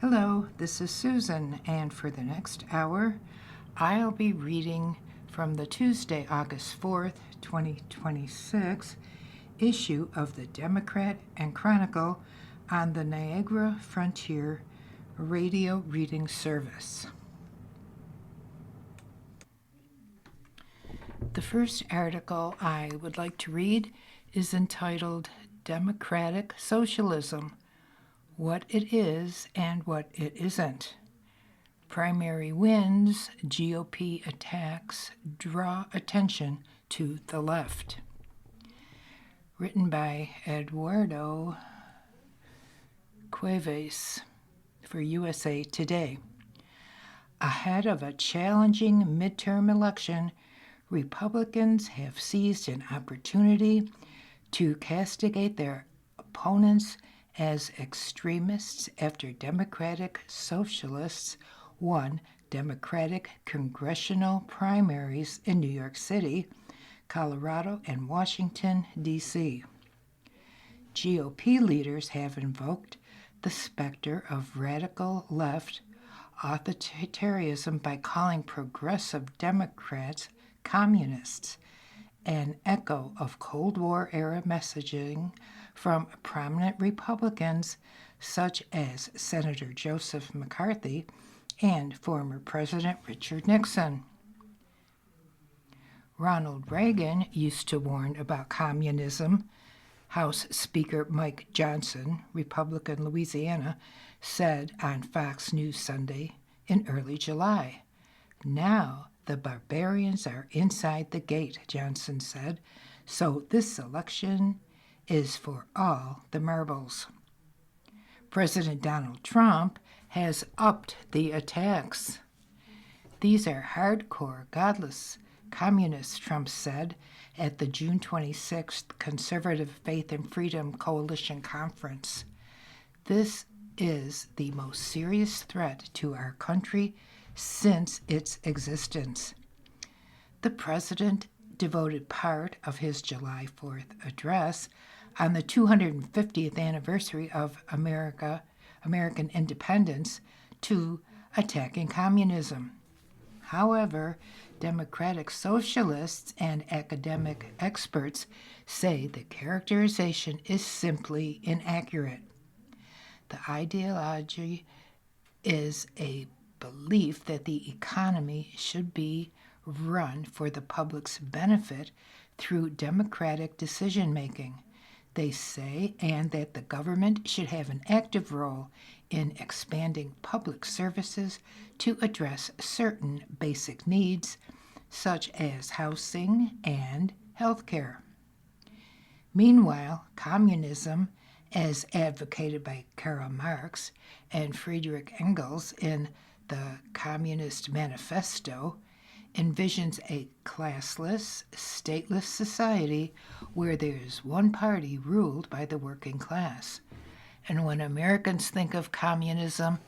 Hello, this is Susan, and for the next hour, I'll be reading from the Tuesday, August 4th, 2026 issue of the Democrat and Chronicle on the Niagara Frontier radio reading service. The first article I would like to read is entitled Democratic Socialism: What It Is and What It Isn't. Primary wins, GOP attacks draw attention to the left. Written by Eduardo Cuevas for USA Today. Ahead of a challenging midterm election, Republicans have seized an opportunity to castigate their opponents as extremists after Democratic Socialists won Democratic congressional primaries in New York City, Colorado, and Washington, D.C. GOP leaders have invoked the specter of radical left authoritarianism by calling progressive Democrats communists, an echo of Cold War-era messaging from prominent Republicans such as Senator Joseph McCarthy and former President Richard Nixon. Ronald Reagan used to warn about communism. House Speaker Mike Johnson, Republican Louisiana, said on Fox News Sunday in early July. Now the barbarians are inside the gate, Johnson said, so this election is for all the marbles. President Donald Trump has upped the attacks. These are hardcore, godless communists, Trump said at the June 26th Conservative Faith and Freedom Coalition Conference. This is the most serious threat to our country since its existence. The president devoted part of his July 4th address on the 250th anniversary of American independence to attacking communism. However, Democratic socialists and academic experts say the characterization is simply inaccurate. The ideology is a belief that the economy should be run for the public's benefit through democratic decision-making, they say, and that the government should have an active role in expanding public services to address certain basic needs, such as housing and health care. Meanwhile, communism, as advocated by Karl Marx and Friedrich Engels in the Communist Manifesto, envisions a classless, stateless society where there is one party ruled by the working class. And when Americans think of communism,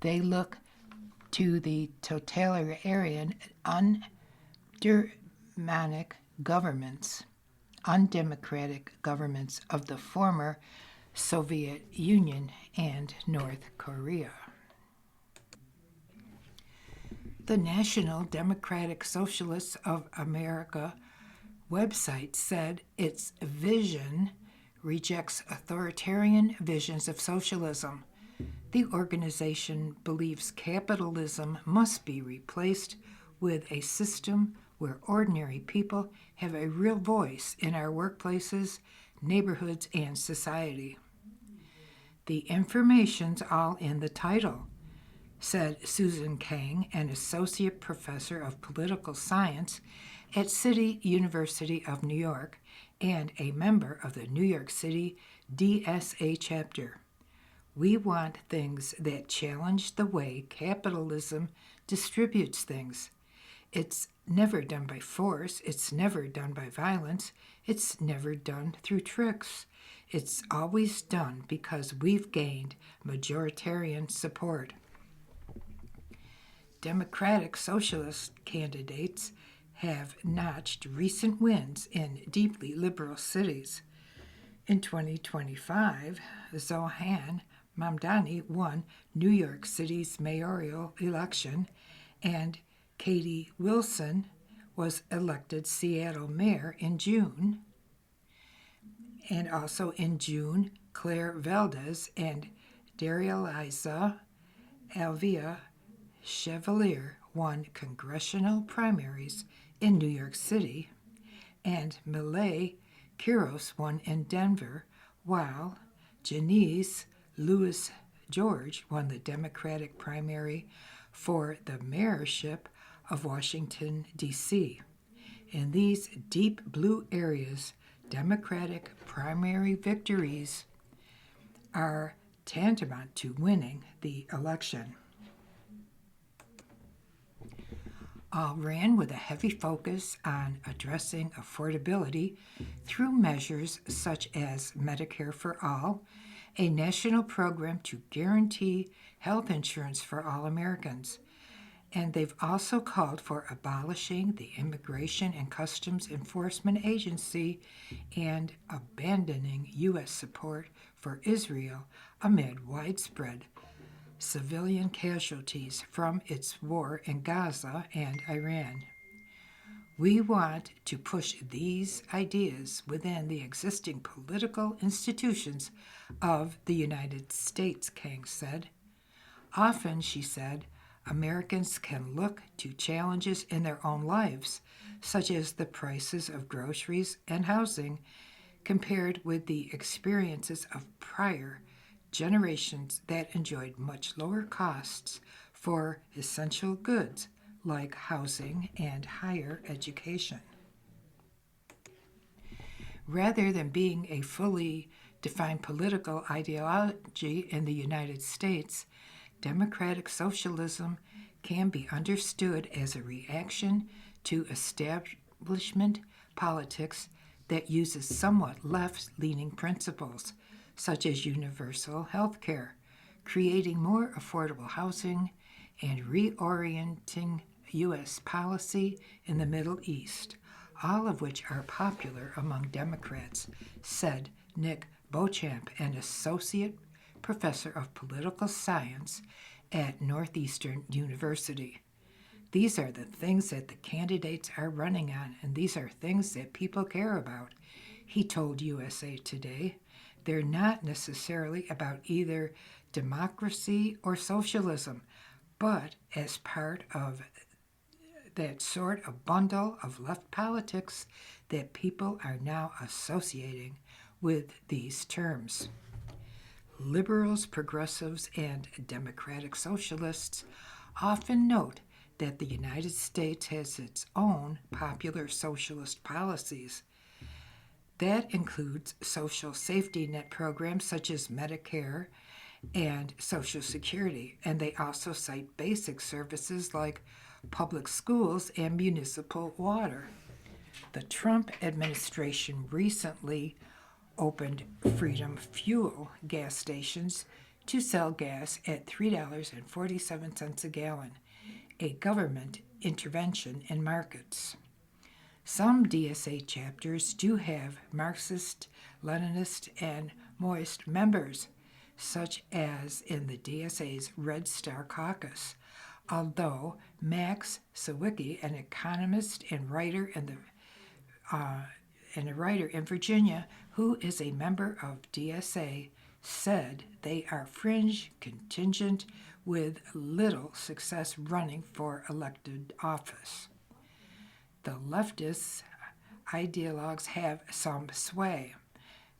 they look to the totalitarian, undemocratic governments of the former Soviet Union and North Korea. The National Democratic Socialists of America website said its vision rejects authoritarian visions of socialism. The organization believes capitalism must be replaced with a system where ordinary people have a real voice in our workplaces, neighborhoods, and society. The information's all in the title, said Susan Kang, an associate professor of political science at City University of New York and a member of the New York City DSA chapter. We want things that challenge the way capitalism distributes things. It's never done by force, it's never done by violence, it's never done through tricks. It's always done because we've gained majoritarian support. Democratic Socialist candidates have notched recent wins in deeply liberal cities. In 2025, Zohan Mamdani won New York City's mayoral election, and Katie Wilson was elected Seattle mayor in June. And also in June, Claire Valdez and Daria-Liza Alvia Chevalier won congressional primaries in New York City, and Miley Quiros won in Denver, while Janice Lewis George won the Democratic primary for the mayorship of Washington, D.C. In these deep blue areas, Democratic primary victories are tantamount to winning the election. All ran with a heavy focus on addressing affordability through measures such as Medicare for All, a national program to guarantee health insurance for all Americans. And they've also called for abolishing the Immigration and Customs Enforcement Agency and abandoning U.S. support for Israel amid widespread civilian casualties from its war in Gaza and Iran. We want to push these ideas within the existing political institutions of the United States, Kang said. Often, she said, Americans can look to challenges in their own lives, such as the prices of groceries and housing, compared with the experiences of prior generations that enjoyed much lower costs for essential goods like housing and higher education. Rather than being a fully defined political ideology in the United States, democratic socialism can be understood as a reaction to establishment politics that uses somewhat left-leaning principles, such as universal health care, creating more affordable housing, and reorienting U.S. policy in the Middle East, all of which are popular among Democrats, said Nick Beauchamp, an associate professor of political science at Northeastern University. These are the things that the candidates are running on, and these are things that people care about, he told USA Today. They're not necessarily about either democracy or socialism, but as part of that sort of bundle of left politics that people are now associating with these terms. Liberals, progressives, and democratic socialists often note that the United States has its own popular socialist policies. That includes social safety net programs such as Medicare and Social Security, and they also cite basic services like public schools and municipal water. The Trump administration recently opened Freedom Fuel gas stations to sell gas at $3.47 a gallon, a government intervention in markets. Some DSA chapters do have Marxist, Leninist, and Maoist members, such as in the DSA's Red Star Caucus, although Max Sawicki, an economist and writer in Virginia who is a member of DSA, said they are fringe contingent with little success running for elected office. The leftist ideologues have some sway.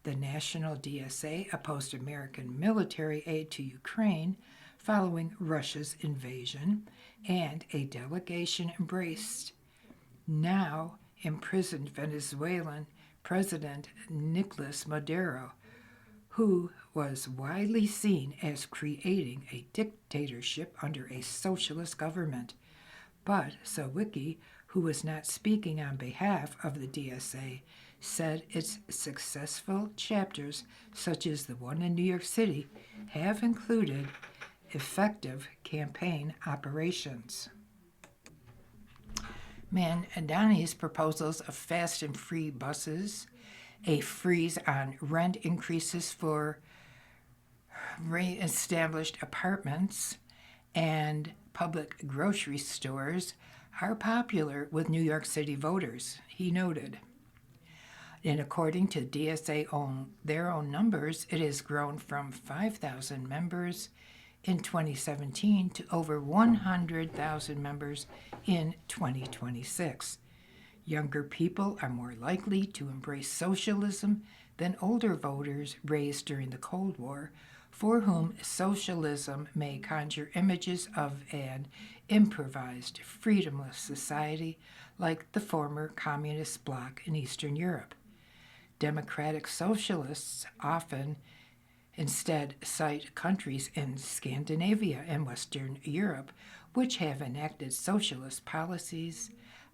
The National DSA opposed American military aid to Ukraine following Russia's invasion, and a delegation embraced now imprisoned Venezuelan President Nicolas Maduro, who was widely seen as creating a dictatorship under a socialist government. But Sawicki, who was not speaking on behalf of the DSA, said its successful chapters, such as the one in New York City, have included effective campaign operations. Mamdani's proposals of fast and free buses, a freeze on rent increases for re-established apartments and public grocery stores are popular with New York City voters, he noted. And according to their own numbers, it has grown from 5,000 members in 2017 to over 100,000 members in 2026. Younger people are more likely to embrace socialism than older voters raised during the Cold War, for whom socialism may conjure images of an improvised, freedomless society like the former communist bloc in Eastern Europe. Democratic socialists often instead cite countries in Scandinavia and Western Europe which have enacted socialist policies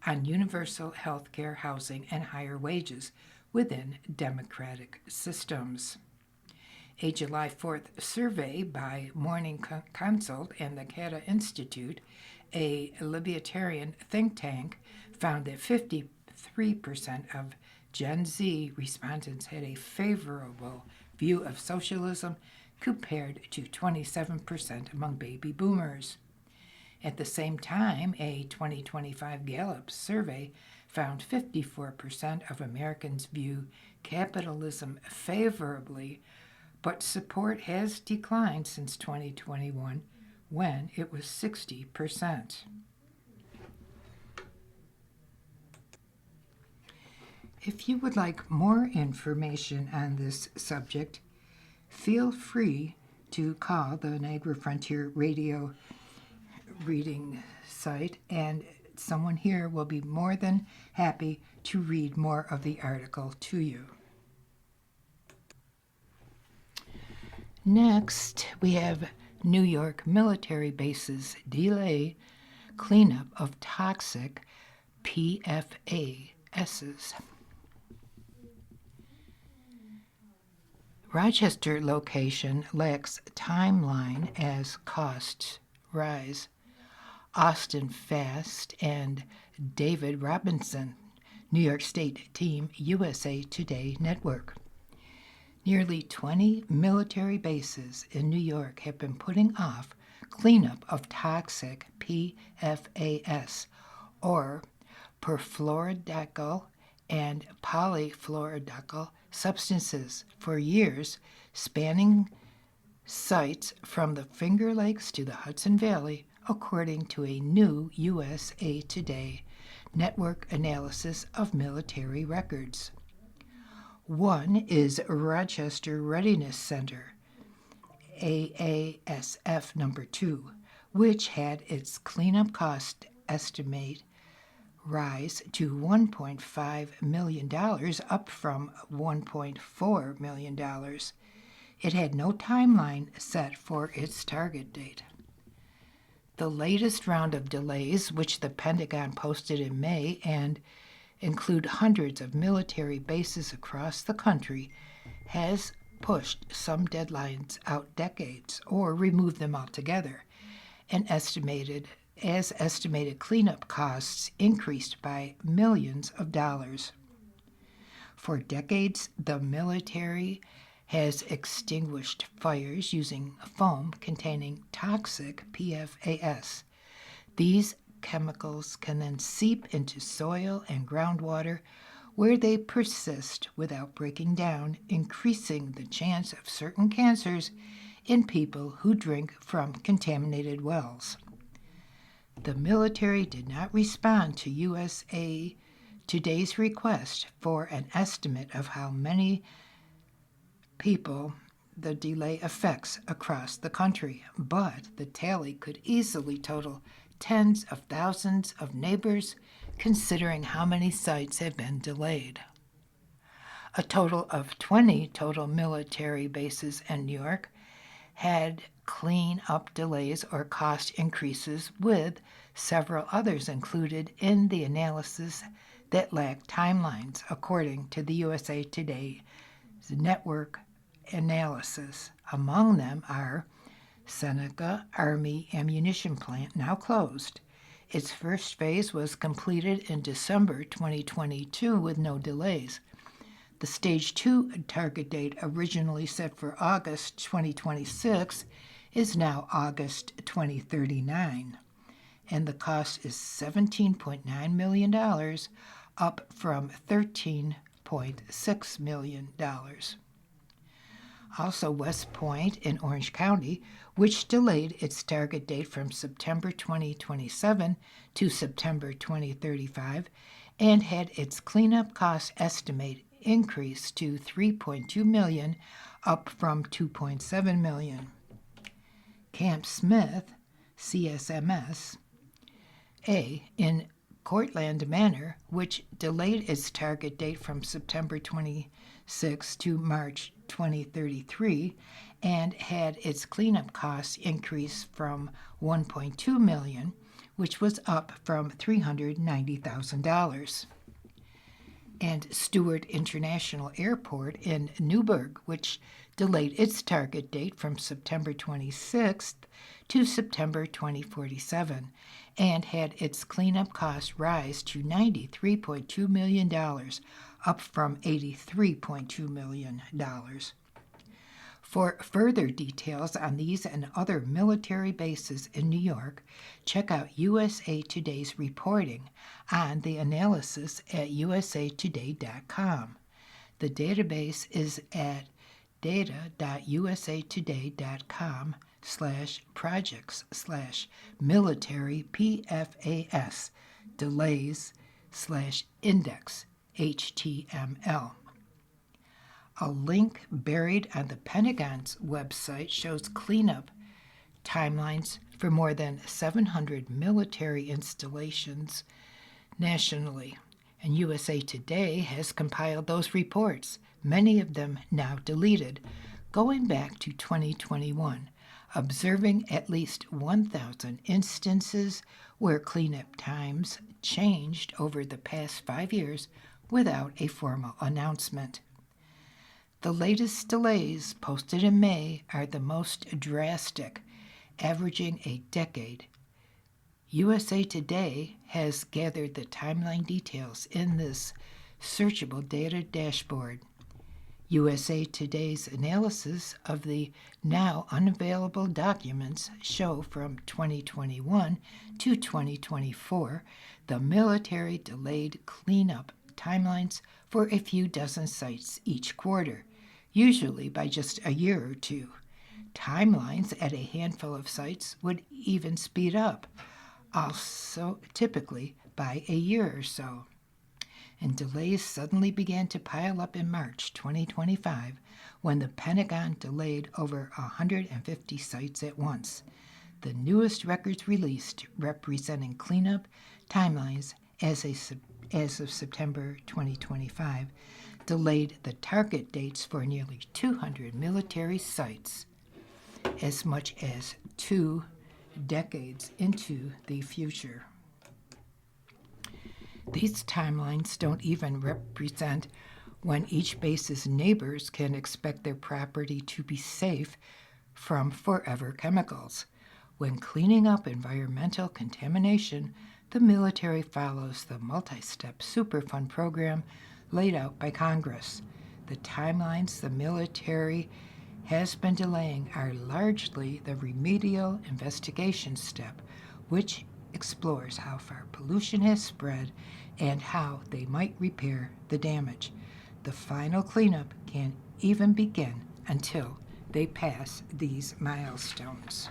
on universal health care, housing, and higher wages within democratic systems. A July 4th survey by Morning Consult and the Cata Institute, a libertarian think tank, found that 53% of Gen Z respondents had a favorable view of socialism compared to 27% among baby boomers. At the same time, a 2025 Gallup survey found 54% of Americans view capitalism favorably, but support has declined since 2021 when it was 60%. If you would like more information on this subject, feel free to call the Niagara Frontier Radio reading site, and someone here will be more than happy to read more of the article to you. Next, we have New York military bases delay cleanup of toxic PFASs. Rochester location lacks timeline as costs rise. Austin Fast and David Robinson, New York State Team USA Today Network. Nearly 20 military bases in New York have been putting off cleanup of toxic PFAS, or perfluoroalkyl and polyfluoroalkyl substances, for years, spanning sites from the Finger Lakes to the Hudson Valley, according to a new USA Today network analysis of military records. One is Rochester Readiness Center, AASF number 2, which had its cleanup cost estimate rise to $1.5 million, up from $1.4 million. It had no timeline set for its target date. The latest round of delays, which the Pentagon posted in May and include hundreds of military bases across the country, has pushed some deadlines out decades or removed them altogether, and estimated cleanup costs increased by millions of dollars. For decades, the military has extinguished fires using foam containing toxic PFAS. These chemicals can then seep into soil and groundwater, where they persist without breaking down, increasing the chance of certain cancers in people who drink from contaminated wells. The military did not respond to USA Today's request for an estimate of how many people the delay affects across the country, but the tally could easily total tens of thousands of neighbors, considering how many sites have been delayed. A total of 20 total military bases in New York had clean-up delays or cost increases, with several others included in the analysis that lack timelines, according to the USA Today's network analysis. Among them are Seneca Army Ammunition Plant, now closed. Its first phase was completed in December 2022 with no delays. The Stage 2 target date, originally set for August 2026, is now August 2039, and the cost is $17.9 million, up from $13.6 million. Also, West Point in Orange County, which delayed its target date from September 2027 to September 2035 and had its cleanup cost estimate increased to $3.2 million, up from $2.7 million. Camp Smith, CSMS, in Cortland Manor, which delayed its target date from September 26 to March 2033 and had its cleanup costs increased from $1.2 million, which was up from $390,000. And Stewart International Airport in Newburgh, which delayed its target date from September 26th to September 2047 and had its cleanup costs rise to $93.2 million, up from $83.2 million. For further details on these and other military bases in New York, check out USA Today's reporting on the analysis at usatoday.com. The database is at data.usatoday.com/projects/military PFAS delays/index HTML. A link buried on the Pentagon's website shows cleanup timelines for more than 700 military installations nationally, and USA Today has compiled those reports, many of them now deleted, going back to 2021, observing at least 1,000 instances where cleanup times changed over the past 5 years without a formal announcement. The latest delays posted in May are the most drastic, averaging a decade. USA Today has gathered the timeline details in this searchable data dashboard. USA Today's analysis of the now unavailable documents show from 2021 to 2024 the military delayed cleanup timelines for a few dozen sites each quarter, usually by just a year or two. Timelines at a handful of sites would even speed up, also typically by a year or so. And delays suddenly began to pile up in March 2025 when the Pentagon delayed over 150 sites at once. The newest records released representing cleanup timelines as of September 2025 delayed the target dates for nearly 200 military sites, as much as 2 decades into the future. These timelines don't even represent when each base's neighbors can expect their property to be safe from forever chemicals. When cleaning up environmental contamination, the military follows the multi-step Superfund program laid out by Congress. The timelines the military has been delaying are largely the remedial investigation step, which explores how far pollution has spread and how they might repair the damage. The final cleanup can't even begin until they pass these milestones.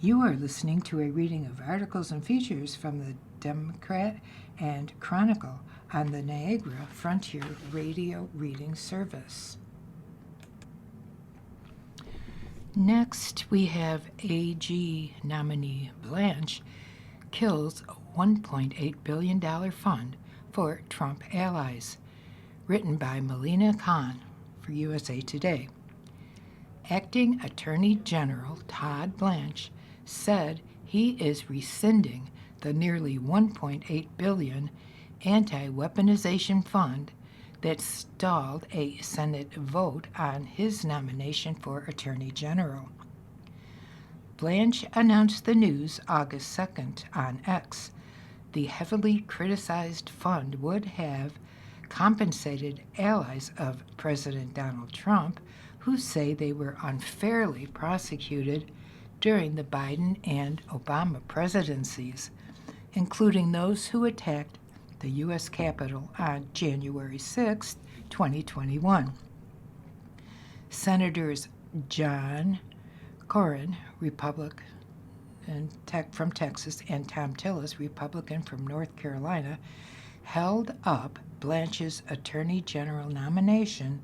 You are listening to a reading of articles and features from the Democrat and Chronicle on the Niagara Frontier Radio Reading Service. Next, we have AG nominee Blanche kills a $1.8 billion fund for Trump allies, written by Melina Khan for USA Today. Acting Attorney General Todd Blanche said he is rescinding the nearly $1.8 billion anti-weaponization fund that stalled a Senate vote on his nomination for Attorney General. Blanche announced the news August 2nd on X. The heavily criticized fund would have compensated allies of President Donald Trump who say they were unfairly prosecuted during the Biden and Obama presidencies, including those who attacked the U.S. Capitol on January 6, 2021. Senators John Cornyn, Republican from Texas, and Tom Tillis, Republican from North Carolina, held up Blanche's Attorney General nomination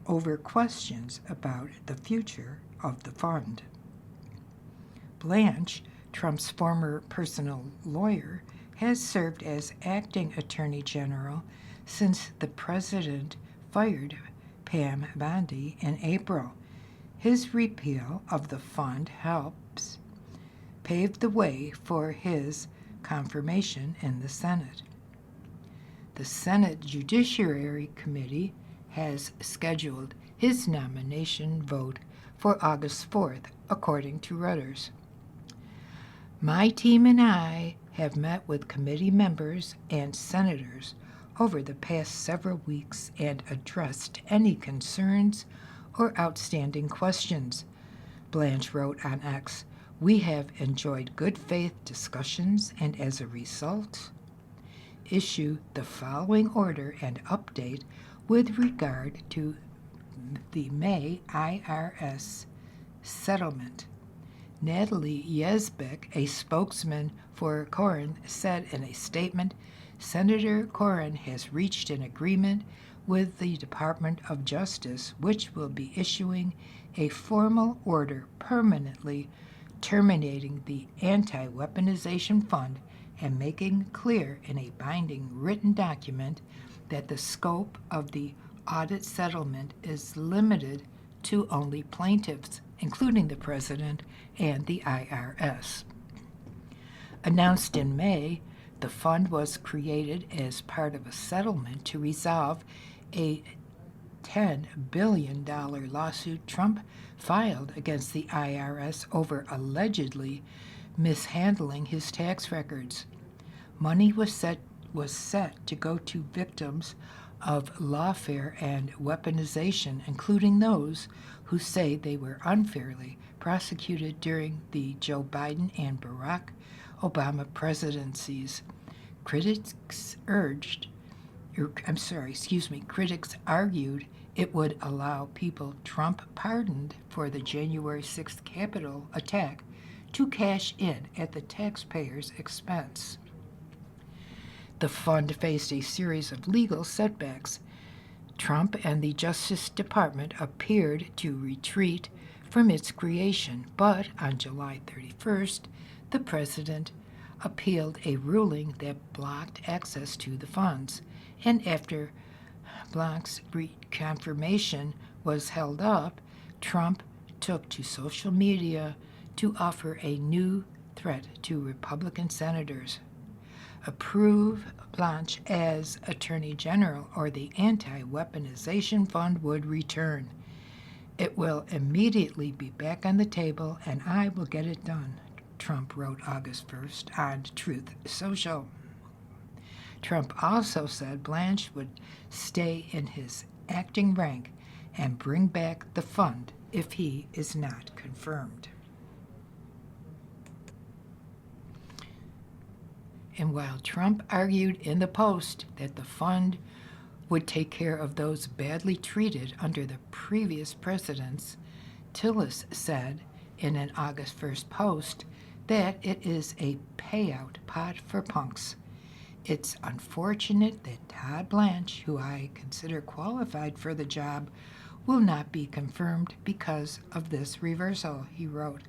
over questions about the future of the fund. Blanche, Trump's former personal lawyer, has served as acting Attorney General since the president fired Pam Bondi in April. His repeal of the fund helps pave the way for his confirmation in the Senate. The Senate Judiciary Committee has scheduled his nomination vote for August 4th, according to Reuters. My team and I have met with committee members and senators over the past several weeks and addressed any concerns or outstanding questions, Blanche wrote on X. We have enjoyed good faith discussions and as a result, issue the following order and update with regard to the May IRS settlement. Natalie Yesbeck, a spokesman for Cornyn, said in a statement, Senator Cornyn has reached an agreement with the Department of Justice, which will be issuing a formal order permanently terminating the Anti-Weaponization Fund and making clear in a binding written document that the scope of the audit settlement is limited to only plaintiffs, including the President and the IRS. Announced in May, the fund was created as part of a settlement to resolve a $10 billion lawsuit Trump filed against the IRS over allegedly mishandling his tax records. Money was set to go to victims of lawfare and weaponization, including those who say they were unfairly prosecuted during the Joe Biden and Barack Obama presidencies. Critics argued it would allow people Trump pardoned for the January 6th Capitol attack to cash in at the taxpayers' expense. The fund faced a series of legal setbacks. Trump and the Justice Department appeared to retreat from its creation, but on July 31st, the president appealed a ruling that blocked access to the funds, and after Blanc's confirmation was held up, Trump took to social media to offer a new threat to Republican senators. Approve Blanche as Attorney General or the Anti-Weaponization Fund would return. It will immediately be back on the table and I will get it done, Trump wrote August 1st on Truth Social. Trump also said Blanche would stay in his acting rank and bring back the fund if he is not confirmed. And while Trump argued in the Post that the fund would take care of those badly treated under the previous presidents, Tillis said in an August 1st post that it is a payout pot for punks. It's unfortunate that Todd Blanche, who I consider qualified for the job, will not be confirmed because of this reversal, he wrote.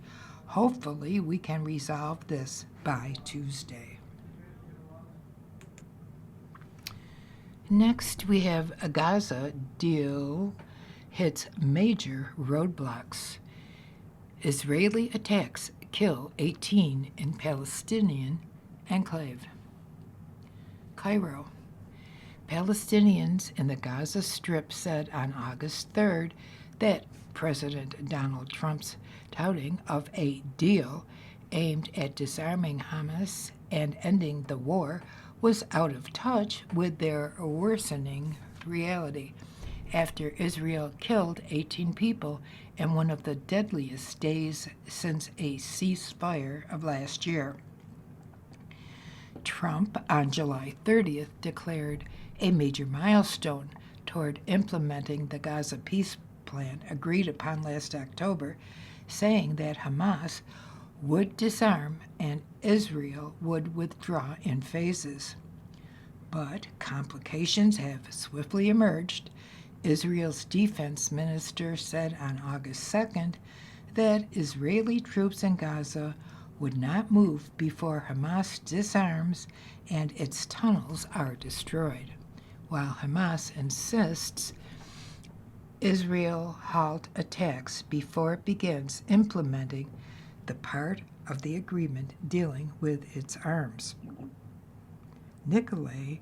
Hopefully we can resolve this by Tuesday. Next, we have a Gaza deal hits major roadblocks. Israeli attacks kill 18 in Palestinian enclave. Cairo. Palestinians in the Gaza Strip said on August 3rd that President Donald Trump's touting of a deal aimed at disarming Hamas and ending the war was out of touch with their worsening reality after Israel killed 18 people in one of the deadliest days since a ceasefire of last year. Trump, on July 30th, declared a major milestone toward implementing the Gaza peace plan agreed upon last October, saying that Hamas would disarm and Israel would withdraw in phases. But complications have swiftly emerged. Israel's defense minister said on August 2nd that Israeli troops in Gaza would not move before Hamas disarms and its tunnels are destroyed, while Hamas insists Israel halt attacks before it begins implementing the part of the agreement dealing with its arms. Nikolai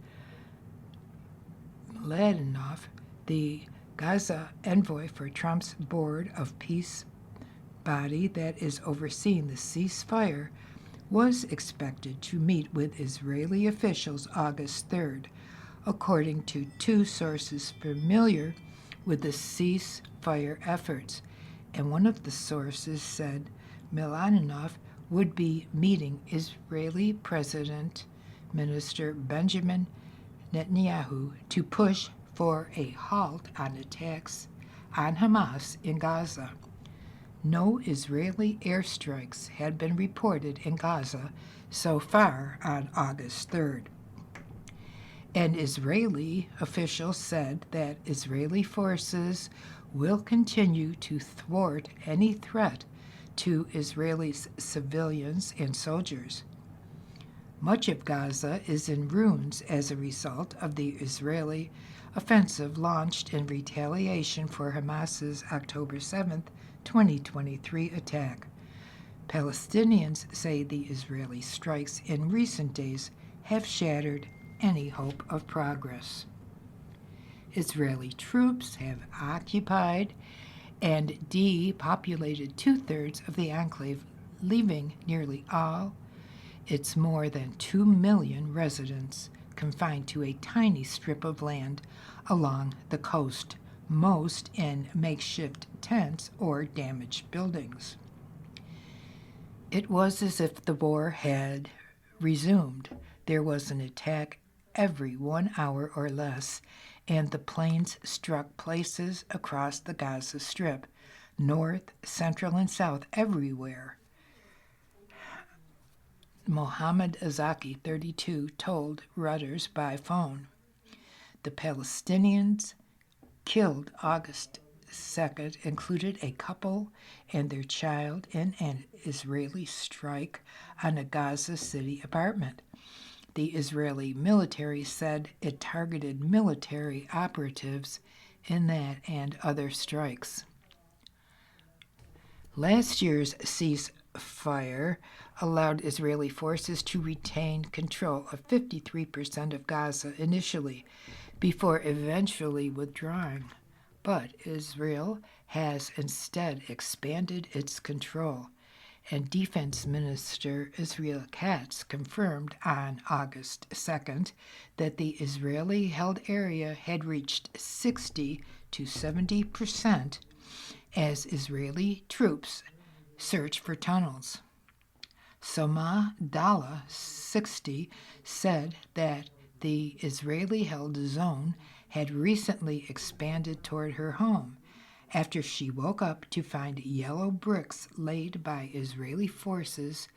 Mladenov, the Gaza envoy for Trump's Board of Peace body that is overseeing the ceasefire, was expected to meet with Israeli officials August 3rd, according to two sources familiar with the ceasefire efforts, and one of the sources said Mladenov would be meeting Israeli President Minister Benjamin Netanyahu to push for a halt on attacks on Hamas in Gaza. No Israeli airstrikes had been reported in Gaza so far on August 3rd. An Israeli official said that Israeli forces will continue to thwart any threat to Israeli civilians and soldiers. Much of Gaza is in ruins as a result of the Israeli offensive launched in retaliation for Hamas's October 7th, 2023 attack. Palestinians say the Israeli strikes in recent days have shattered any hope of progress. Israeli troops have occupied and depopulated 2/3 of the enclave, leaving nearly all its more than 2 million residents confined to a tiny strip of land along the coast, most in makeshift tents or damaged buildings. It was as if the war had resumed. There was an attack every 1 hour or less, and the planes struck places across the Gaza Strip, north, central, and south, everywhere. Mohammed Azaki, 32, told Reuters by phone. The Palestinians killed August 2nd included a couple and their child in an Israeli strike on a Gaza City apartment. The Israeli military said it targeted military operatives in that and other strikes. Last year's ceasefire allowed Israeli forces to retain control of 53% of Gaza initially, before eventually withdrawing. But Israel has instead expanded its control, and Defense Minister Israel Katz confirmed on August 2nd that the Israeli-held area had reached 60 to 70% as Israeli troops search for tunnels. Soma Dalla, 60, said that the Israeli-held zone had recently expanded toward her home after she woke up to find yellow bricks laid by Israeli forces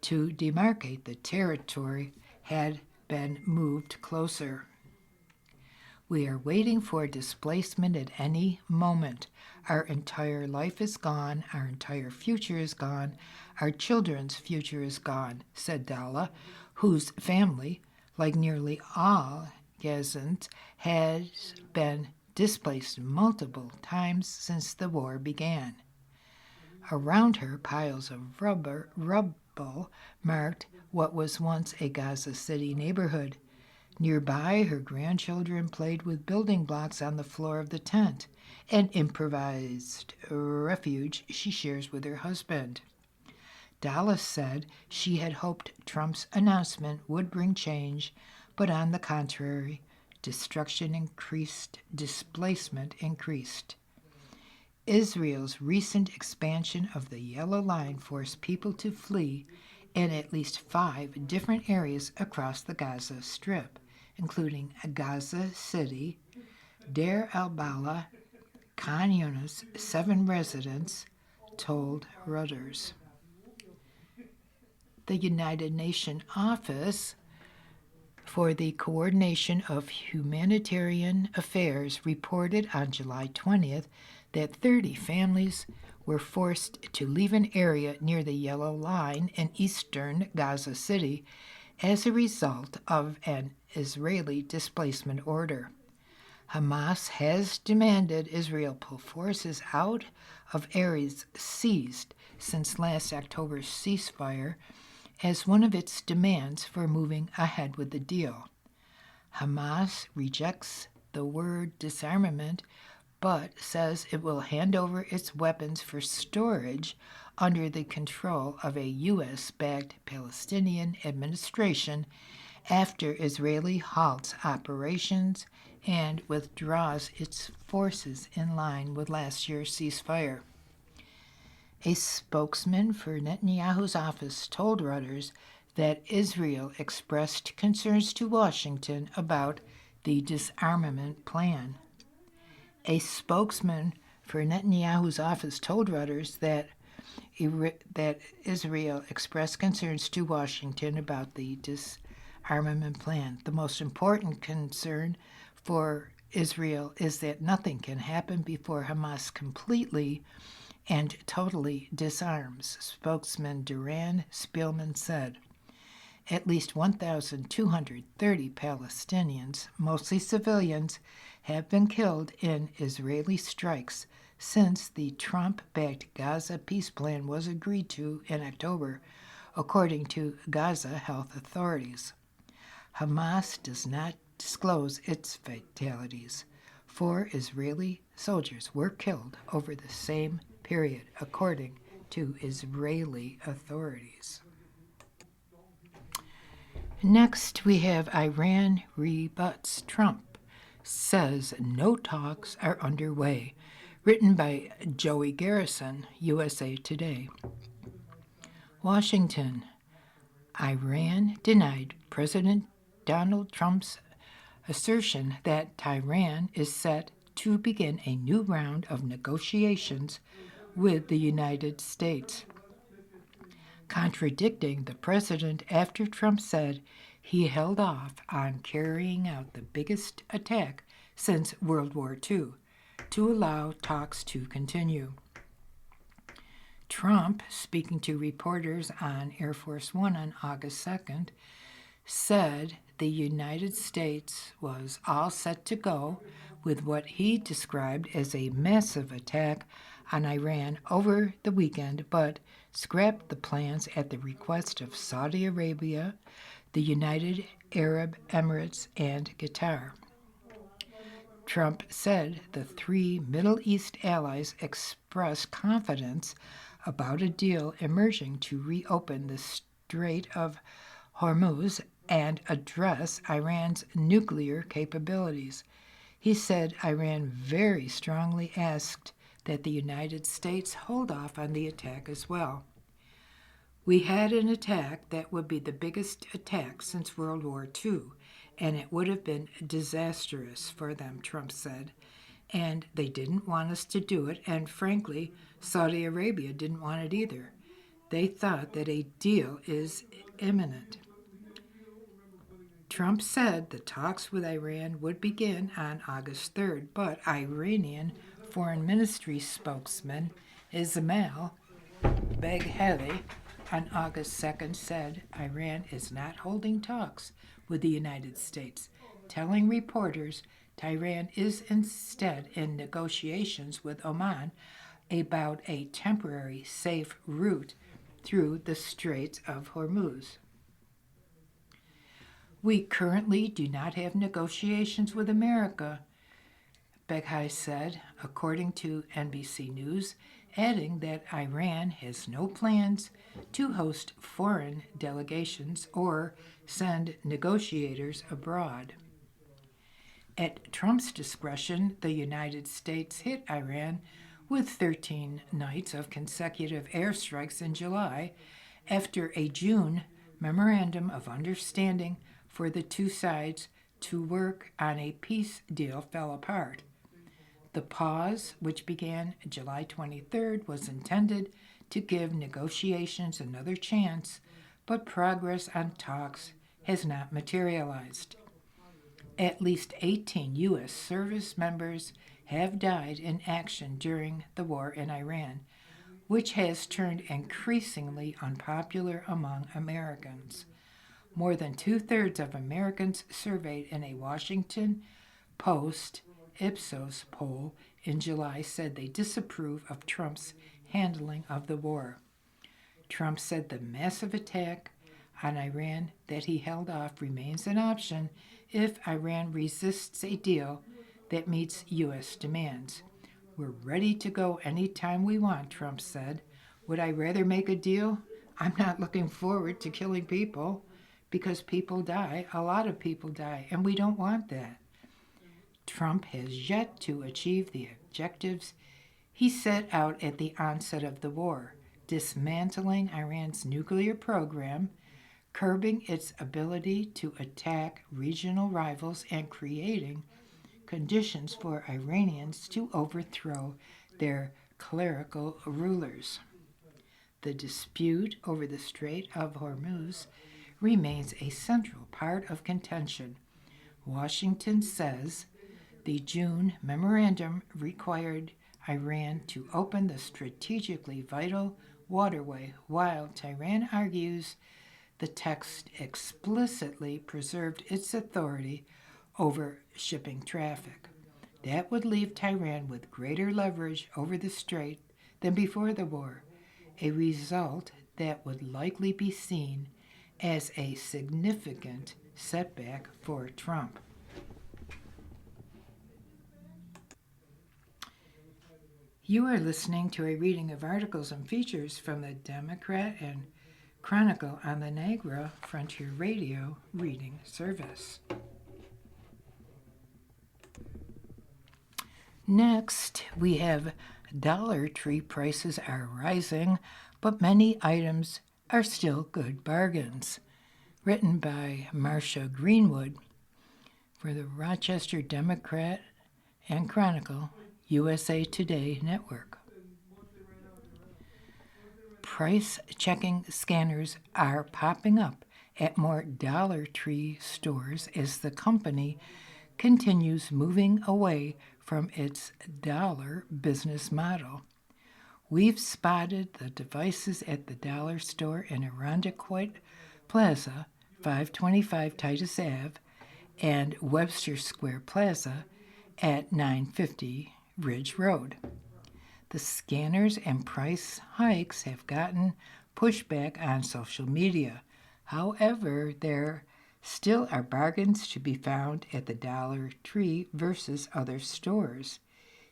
to demarcate the territory had been moved closer. We are waiting for displacement at any moment. Our entire life is gone. Our entire future is gone. Our children's future is gone, said Dalla, whose family, like nearly all Gazans, has been displaced multiple times since the war began. Around her, piles of rubble marked what was once a Gaza City neighborhood. Nearby, her grandchildren played with building blocks on the floor of the tent, an improvised refuge she shares with her husband. Dallas said she had hoped Trump's announcement would bring change, but on the contrary, destruction increased, displacement increased. Israel's recent expansion of the Yellow Line forced people to flee in at least 5 different areas across the Gaza Strip, including Gaza City, Deir al-Balah, Khan Yunis. 7 residents told Reuters. The United Nations Office for the Coordination of Humanitarian Affairs reported on July 20th that 30 families were forced to leave an area near the Yellow Line in eastern Gaza City as a result of an Israeli displacement order. Hamas has demanded Israel pull forces out of areas seized since last October's ceasefire as one of its demands for moving ahead with the deal. Hamas rejects the word disarmament, but says it will hand over its weapons for storage under the control of a U.S.-backed Palestinian administration after Israeli halts operations and withdraws its forces in line with last year's ceasefire. A spokesman for Netanyahu's office told Reuters that Israel expressed concerns to Washington about the disarmament plan. A spokesman for Netanyahu's office told Reuters that Israel expressed concerns to Washington about the disarmament plan. The most important concern for Israel is that nothing can happen before Hamas completely and totally disarms, spokesman Duran Spielman said. At least 1,230 Palestinians, mostly civilians, have been killed in Israeli strikes since the Trump-backed Gaza peace plan was agreed to in October, according to Gaza health authorities. Hamas does not disclose its fatalities. 4 Israeli soldiers were killed over the same period, according to Israeli authorities. Next, we have Iran rebuts Trump, says no talks are underway, written by Joey Garrison, USA Today. Washington. Iran denied President Donald Trump's assertion that Tehran is set to begin a new round of negotiations with the United States, contradicting the president after Trump said he held off on carrying out the biggest attack since World War II to allow talks to continue. Trump, speaking to reporters on Air Force One on August 2nd, said the United States was all set to go with what he described as a massive attack on Iran over the weekend, but scrapped the plans at the request of Saudi Arabia, the United Arab Emirates, and Qatar. Trump said the 3 Middle East allies expressed confidence about a deal emerging to reopen the Strait of Hormuz and address Iran's nuclear capabilities. He said Iran very strongly asked that the United States hold off on the attack as well. We had an attack that would be the biggest attack since World War II, and it would have been disastrous for them, Trump said. And they didn't want us to do it, and frankly, Saudi Arabia didn't want it either. They thought that a deal is imminent. Trump said the talks with Iran would begin on August 3rd, but Iranian Foreign Ministry spokesman Ismail Bagheri on August 2nd said Iran is not holding talks with the United States, telling reporters Tehran is instead in negotiations with Oman about a temporary safe route through the Strait of Hormuz. We currently do not have negotiations with America, Bagheri said, according to NBC News, adding that Iran has no plans to host foreign delegations or send negotiators abroad. At Trump's discretion, the United States hit Iran with 13 nights of consecutive airstrikes in July after a June memorandum of understanding for the two sides to work on a peace deal fell apart. The pause, which began July 23rd, was intended to give negotiations another chance, but progress on talks has not materialized. At least 18 U.S. service members have died in action during the war in Iran, which has turned increasingly unpopular among Americans. More than two-thirds of Americans surveyed in a Washington Post Ipsos poll in July said they disapprove of Trump's handling of the war. Trump said the massive attack on Iran that he held off remains an option if Iran resists a deal that meets U.S. demands. We're ready to go anytime we want, Trump said. Would I rather make a deal? I'm not looking forward to killing people because people die. A lot of people die, and we don't want that. Trump has yet to achieve the objectives he set out at the onset of the war, dismantling Iran's nuclear program, curbing its ability to attack regional rivals, and creating conditions for Iranians to overthrow their clerical rulers. The dispute over the Strait of Hormuz remains a central part of contention. Washington says the June memorandum required Iran to open the strategically vital waterway, while Tehran argues the text explicitly preserved its authority over shipping traffic. That would leave Tehran with greater leverage over the strait than before the war, a result that would likely be seen as a significant setback for Trump. You are listening to a reading of articles and features from the Democrat and Chronicle on the Niagara Frontier Radio Reading Service. Next, we have Dollar Tree prices are rising, but many items are still good bargains. Written by Marcia Greenwood for the Rochester Democrat and Chronicle, USA Today Network. Price-checking scanners are popping up at more Dollar Tree stores as the company continues moving away from its dollar business model. We've spotted the devices at the dollar store in Irondequoit Plaza, 525 Titus Ave, and Webster Square Plaza at 950 Ridge Road. The scanners and price hikes have gotten pushback on social media. However, there still are bargains to be found at the Dollar Tree versus other stores.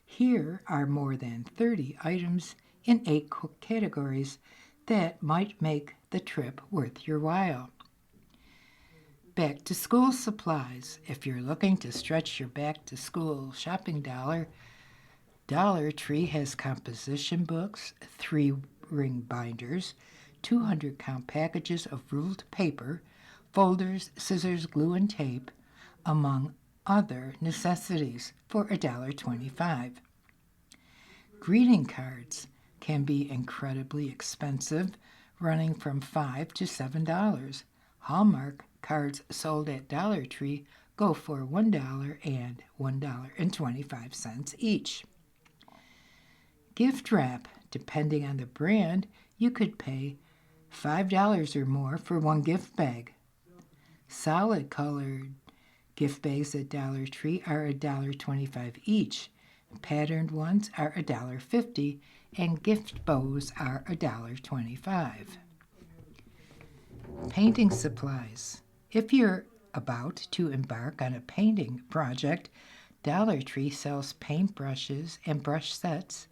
Here are more than 30 items in 8 categories that might make the trip worth your while. Back-to-school supplies. If you're looking to stretch your back-to-school shopping dollar, Dollar Tree has composition books, 3-ring binders, 200-count packages of ruled paper, folders, scissors, glue, and tape, among other necessities, for $1.25. Greeting cards can be incredibly expensive, running from $5 to $7. Hallmark cards sold at Dollar Tree go for $1 and $1.25 each. Gift wrap. Depending on the brand, you could pay $5 or more for one gift bag. Solid colored gift bags at Dollar Tree are $1.25 each. Patterned ones are $1.50, and gift bows are $1.25. Painting supplies. If you're about to embark on a painting project, Dollar Tree sells paint brushes and brush sets,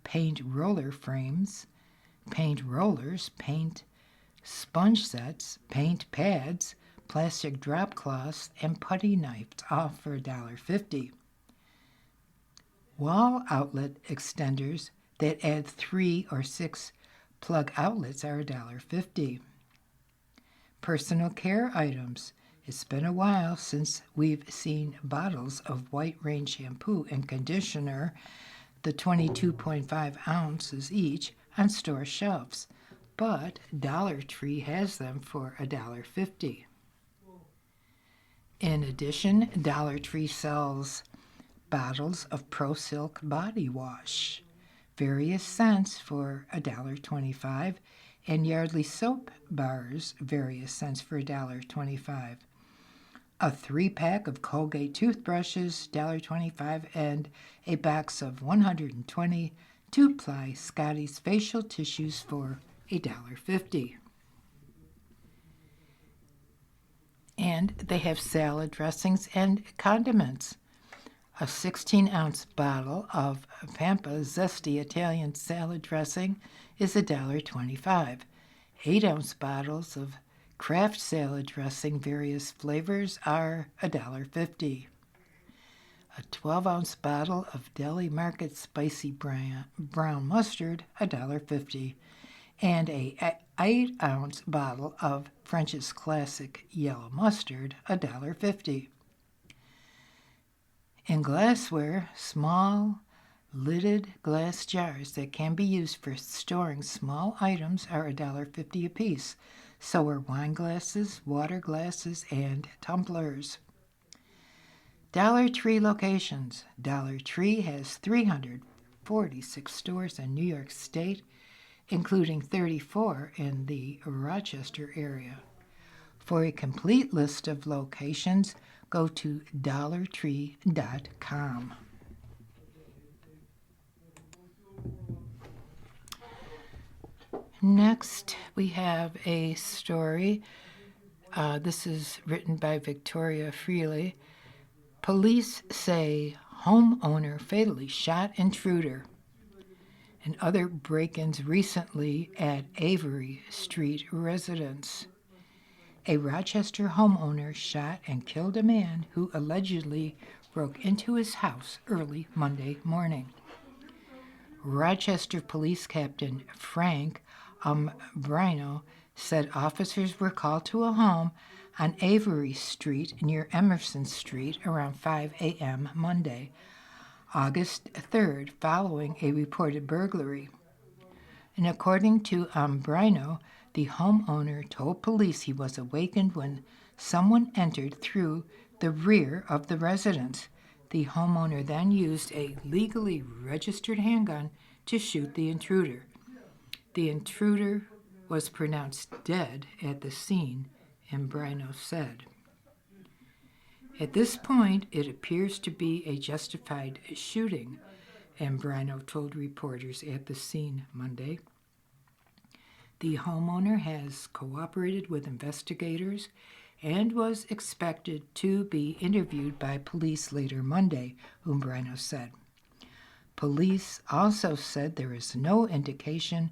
paint roller frames, paint rollers, paint sponge sets, paint pads, plastic drop cloths, and putty knives, all for $1.50. Wall outlet extenders that add 3 or 6 plug outlets are $1.50. Personal care items. It's been a while since we've seen bottles of White Rain shampoo and conditioner, the 22.5 ounces each, on store shelves, but Dollar Tree has them for $1.50. In addition, Dollar Tree sells bottles of Pro Silk body wash, various scents for $1.25, and Yardley soap bars, various scents for $1.25. A 3-pack of Colgate toothbrushes, $1.25, and a box of 120 2-ply Scotty's facial tissues for $1.50. And they have salad dressings and condiments. A 16-ounce bottle of Pampa Zesty Italian salad dressing is $1.25. 8-ounce bottles of Kraft salad dressing, various flavors, are $1.50. A 12-ounce bottle of Deli Market spicy brown mustard, $1.50. And a 8-ounce bottle of French's Classic yellow mustard, $1.50. In glassware, small lidded glass jars that can be used for storing small items are $1.50 apiece. So are wine glasses, water glasses, and tumblers. Dollar Tree locations. Dollar Tree has 346 stores in New York State, including 34 in the Rochester area. For a complete list of locations, go to dollartree.com. Next, we have a story. This is written by Victoria Freely. Police say homeowner fatally shot intruder. And other break-ins recently at Avery Street residence. A Rochester homeowner shot and killed a man who allegedly broke into his house early Monday morning. Rochester Police Captain Frank Umbrino said officers were called to a home on Avery Street near Emerson Street around 5 a.m. Monday, August 3rd, following a reported burglary. And according to Umbrino, the homeowner told police he was awakened when someone entered through the rear of the residence. The homeowner then used a legally registered handgun to shoot the intruder. The intruder was pronounced dead at the scene, Umbrino said. At this point, it appears to be a justified shooting, Umbrino told reporters at the scene Monday. The homeowner has cooperated with investigators and was expected to be interviewed by police later Monday, Umbrino said. Police also said there is no indication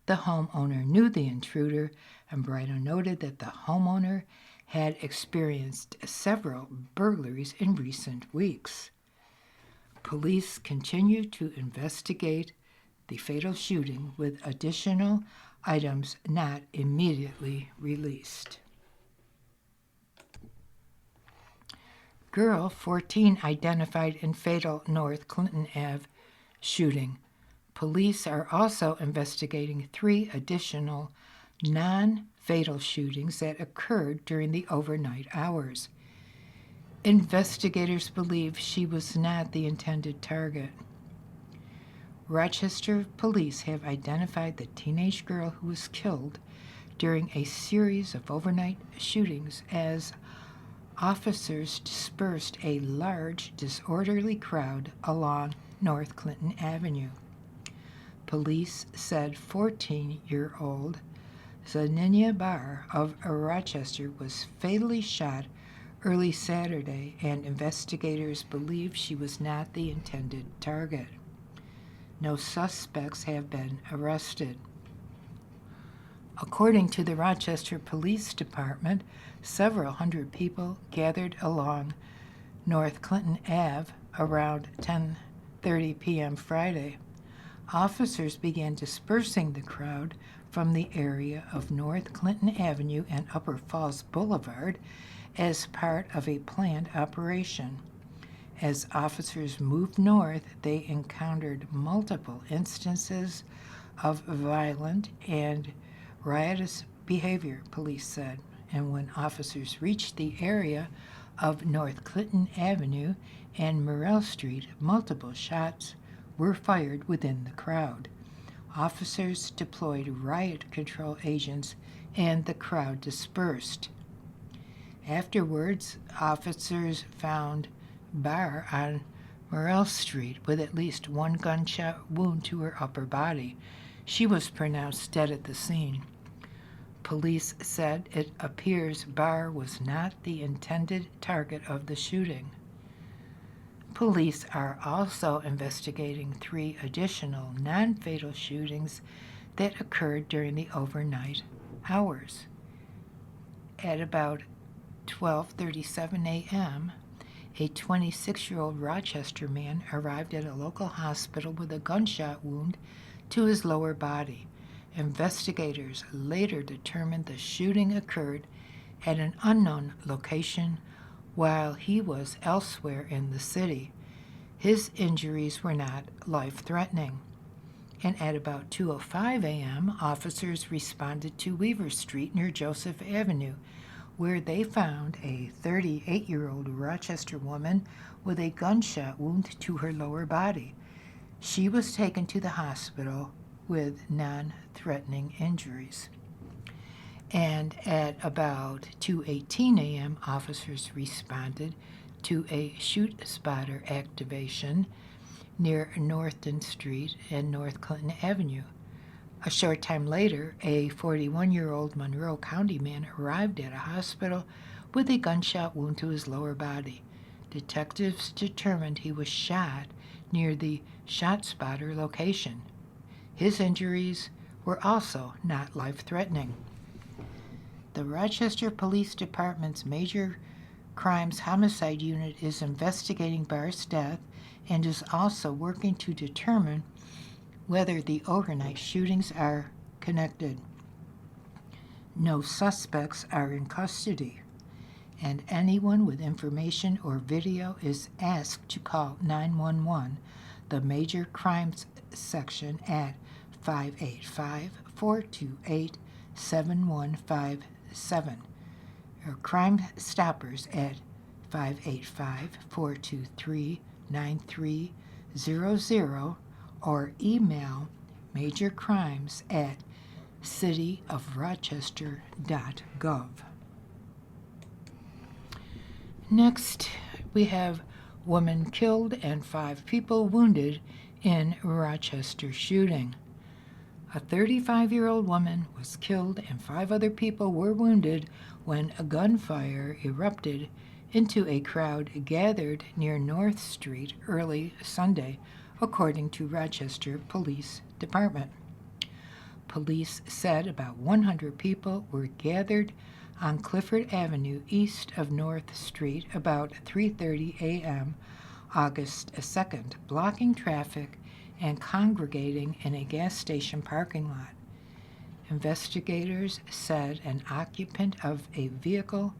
the homeowner knew the intruder, and Umbrino noted that the homeowner had experienced several burglaries in recent weeks. Police continue to investigate the fatal shooting with additional items not immediately released. Girl 14 identified in fatal North Clinton Ave shooting. Police are also investigating 3 additional non-fatal shootings that occurred during the overnight hours. Investigators believe she was not the intended target. Rochester police have identified the teenage girl who was killed during a series of overnight shootings as officers dispersed a large, disorderly crowd along North Clinton Avenue. Police said 14-year-old Zaninia Barr of Rochester was fatally shot early Saturday, and investigators believe she was not the intended target. No suspects have been arrested. According to the Rochester Police Department, several hundred people gathered along North Clinton Ave around 10:30 p.m. Friday. Officers began dispersing the crowd from the area of North Clinton Avenue and Upper Falls Boulevard as part of a planned operation. As officers moved north, they encountered multiple instances of violent and riotous behavior, police said, and when officers reached the area of North Clinton Avenue and Morrell Street, multiple shots were fired within the crowd. Officers deployed riot control agents and the crowd dispersed. Afterwards, officers found Barr on Morrell Street with at least one gunshot wound to her upper body. She was pronounced dead at the scene. Police said it appears Barr was not the intended target of the shooting. Police are also investigating 3 additional non-fatal shootings that occurred during the overnight hours. At about 12:37 a.m., a 26-year-old Rochester man arrived at a local hospital with a gunshot wound to his lower body. Investigators later determined the shooting occurred at an unknown location while he was elsewhere in the city. His injuries were not life-threatening. And at about 2:05 a.m., officers responded to Weaver Street near Joseph Avenue, where they found a 38-year-old Rochester woman with a gunshot wound to her lower body. She was taken to the hospital with non-threatening injuries. And at about 2:18 a.m., officers responded to a shoot spotter activation near Northton Street and North Clinton Avenue. A short time later, a 41-year-old Monroe County man arrived at a hospital with a gunshot wound to his lower body. Detectives determined he was shot near the shot spotter location. His injuries were also not life-threatening. The Rochester Police Department's Major Crimes Homicide Unit is investigating Barr's death and is also working to determine whether the overnight shootings are connected. No suspects are in custody, and anyone with information or video is asked to call 911, the Major Crimes Section, at 585-428-7157, or Crime Stoppers at 585-423-9300, or email majorcrimes@cityofrochester.gov. Next, we have woman killed and 5 people wounded in Rochester shooting. A 35-year-old woman was killed and 5 other people were wounded when a gunfire erupted into a crowd gathered near North Street early Sunday, according to Rochester Police Department. Police said about 100 people were gathered on Clifford Avenue east of North Street about 3:30 a.m. August 2nd, blocking traffic and congregating in a gas station parking lot. Investigators said an occupant of a vehicle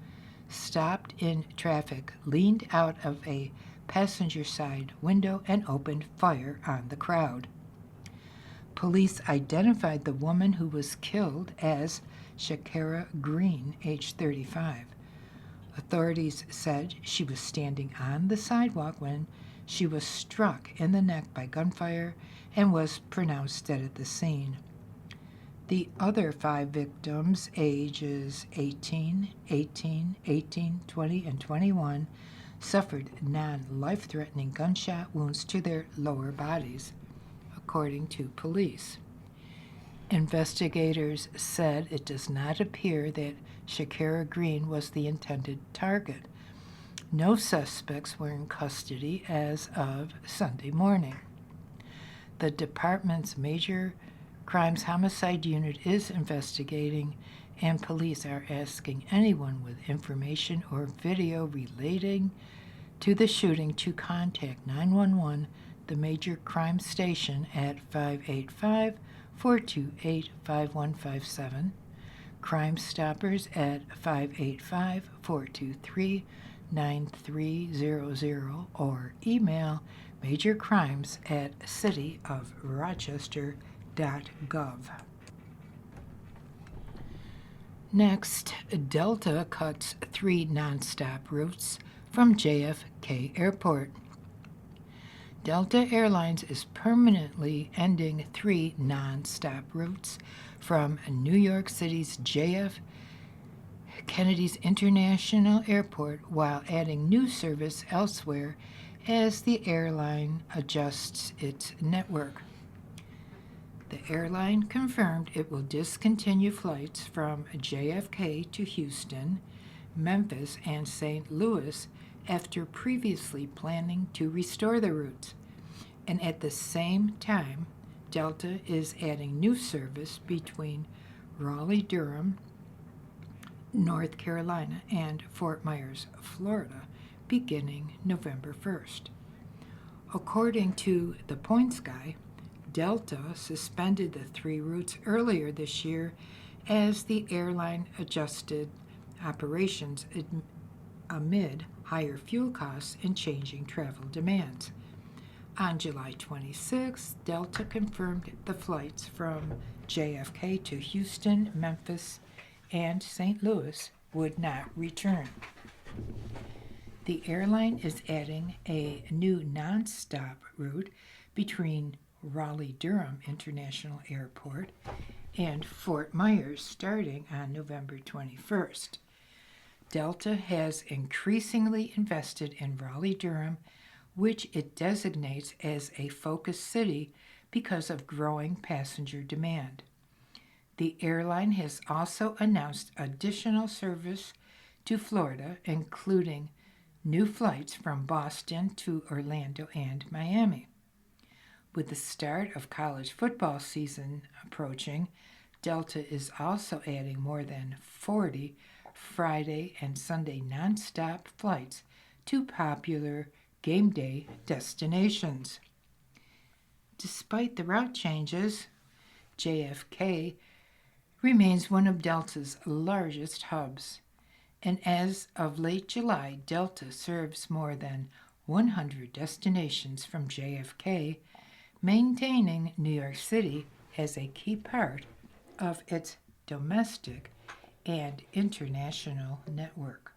stopped in traffic, leaned out of a passenger side window, and opened fire on the crowd. Police identified the woman who was killed as Shakira Green, age 35. Authorities said she was standing on the sidewalk when she was struck in the neck by gunfire and was pronounced dead at the scene. The other 5 victims, ages 18, 20, and 21, suffered non-life-threatening gunshot wounds to their lower bodies, according to police. Investigators said it does not appear that Shakira Green was the intended target. No suspects were in custody as of Sunday morning. The department's major crimes homicide unit is investigating, and police are asking anyone with information or video relating to the shooting to contact 911, the major crime station, at 585 428 5157, Crime Stoppers at 585 423 9300, or email majorcrimes@cityofrochester.gov. Next, Delta cuts 3 nonstop routes from JFK Airport. Delta Airlines is permanently ending 3 nonstop routes from New York City's JF Kennedy's International Airport while adding new service elsewhere as the airline adjusts its network. The airline confirmed it will discontinue flights from JFK to Houston, Memphis, and St. Louis after previously planning to restore the routes. And at the same time, Delta is adding new service between Raleigh-Durham, North Carolina, and Fort Myers, Florida, beginning November 1st. According to the Points Guy, Delta suspended the 3 routes earlier this year as the airline adjusted operations amid higher fuel costs and changing travel demands. On July 26, Delta confirmed the flights from JFK to Houston, Memphis, and St. Louis would not return. The airline is adding a new nonstop route between Raleigh-Durham International Airport and Fort Myers starting on November 21st. Delta has increasingly invested in Raleigh-Durham, which it designates as a focus city because of growing passenger demand. The airline has also announced additional service to Florida, including new flights from Boston to Orlando and Miami. With the start of college football season approaching, Delta is also adding more than 40 Friday and Sunday nonstop flights to popular game day destinations. Despite the route changes, JFK remains one of Delta's largest hubs, and as of late July, Delta serves more than 100 destinations from JFK, maintaining New York City as a key part of its domestic and international network.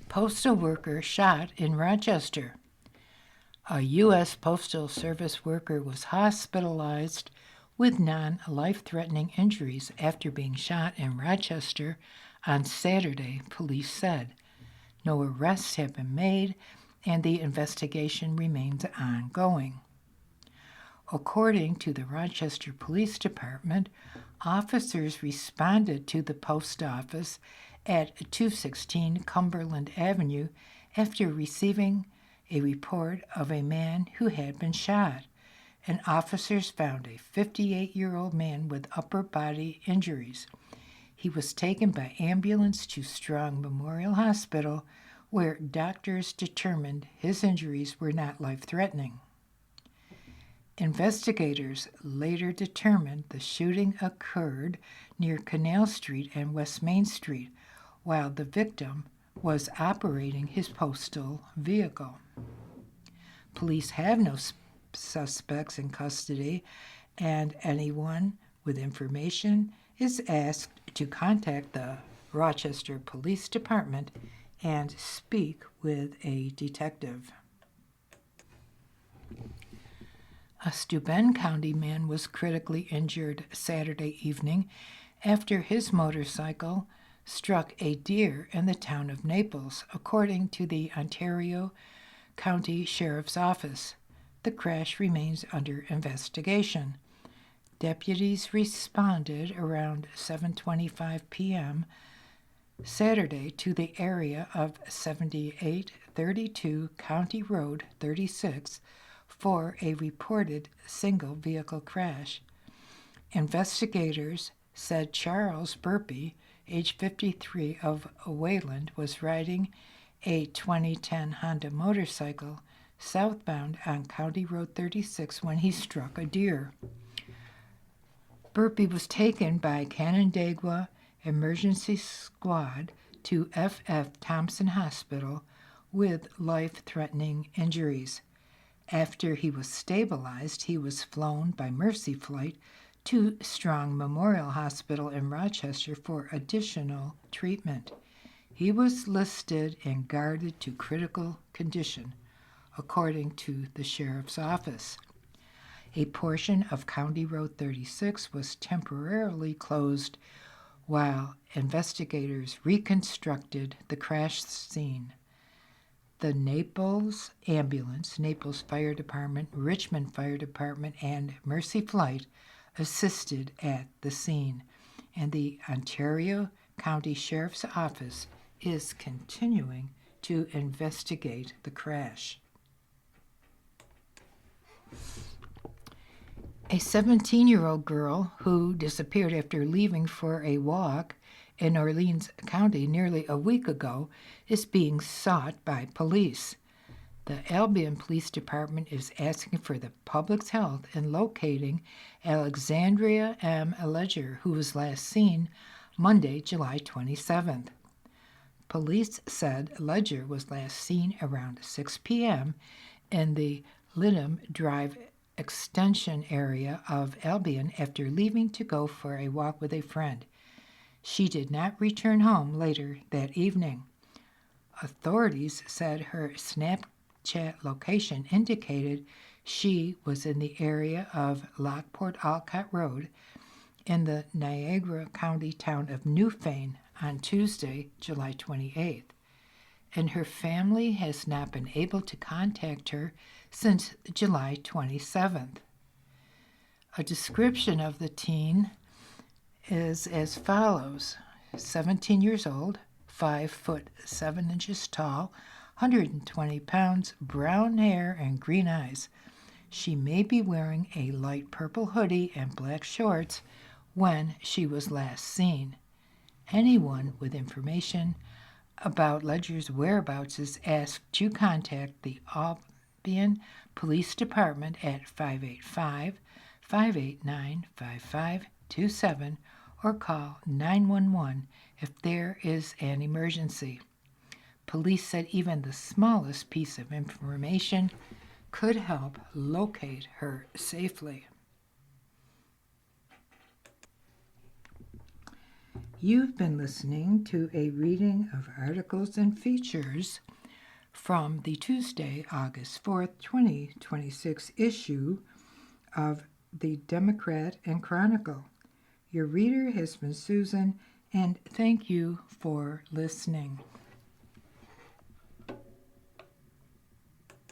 Postal worker shot in Rochester. A U.S. Postal Service worker was hospitalized with non-life-threatening injuries after being shot in Rochester on Saturday, police said. No arrests have been made, and the investigation remains ongoing. According to the Rochester Police Department, officers responded to the post office at 216 Cumberland Avenue after receiving a report of a man who had been shot, and officers found a 58-year-old man with upper body injuries. He was taken by ambulance to Strong Memorial Hospital, where doctors determined his injuries were not life-threatening. Investigators later determined the shooting occurred near Canal Street and West Main Street, while the victim was operating his postal vehicle. Police have no suspects in custody, and anyone with information is asked to contact the Rochester Police Department and speak with a detective. A Steuben County man was critically injured Saturday evening after his motorcycle struck a deer in the town of Naples, according to the Ontario County Sheriff's Office. The crash remains under investigation. Deputies responded around 7:25 p.m. Saturday to the area of 78 32 County Road 36 for a reported single vehicle crash. Investigators said Charles Burpee, age 53, of Wayland, was riding a 2010 Honda motorcycle southbound on County Road 36 when he struck a deer. Burpee was taken by Canandaigua Emergency Squad to F.F. Thompson Hospital with life-threatening injuries. After he was stabilized, he was flown by Mercy Flight to Strong Memorial Hospital in Rochester for additional treatment. He was listed and guarded to critical condition, according to the sheriff's office. A portion of County Road 36 was temporarily closed while investigators reconstructed the crash scene. The Naples Ambulance, Naples Fire Department, Richmond Fire Department, and Mercy Flight assisted at the scene, and the Ontario County Sheriff's Office is continuing to investigate the crash. A 17-year-old girl who disappeared after leaving for a walk in Orleans County nearly a week ago is being sought by police. The Albion Police Department is asking for the public's help in locating Alexandria M. Ledger, who was last seen Monday, July 27th. Police said Ledger was last seen around 6 p.m. in the Linham Drive extension area of Albion after leaving to go for a walk with a friend. She did not return home later that evening. Authorities said her Snapchat location indicated she was in the area of Lockport-Alcott Road in the Niagara County town of Newfane on Tuesday, July 28th, and her family has not been able to contact her since July 27th. A description of the teen is as follows: 17 years old, 5 foot 7 inches tall, 120 pounds, brown hair and green eyes. She may be wearing a light purple hoodie and black shorts when she was last seen. Anyone with information about Ledger's whereabouts is asked to contact the Albion Police Department at 585-589-5527 or call 911 if there is an emergency. Police said even the smallest piece of information could help locate her safely. You've been listening to a reading of articles and features from the Tuesday, August 4th, 2026 issue of the Democrat and Chronicle. Your reader has been Susan, and thank you for listening.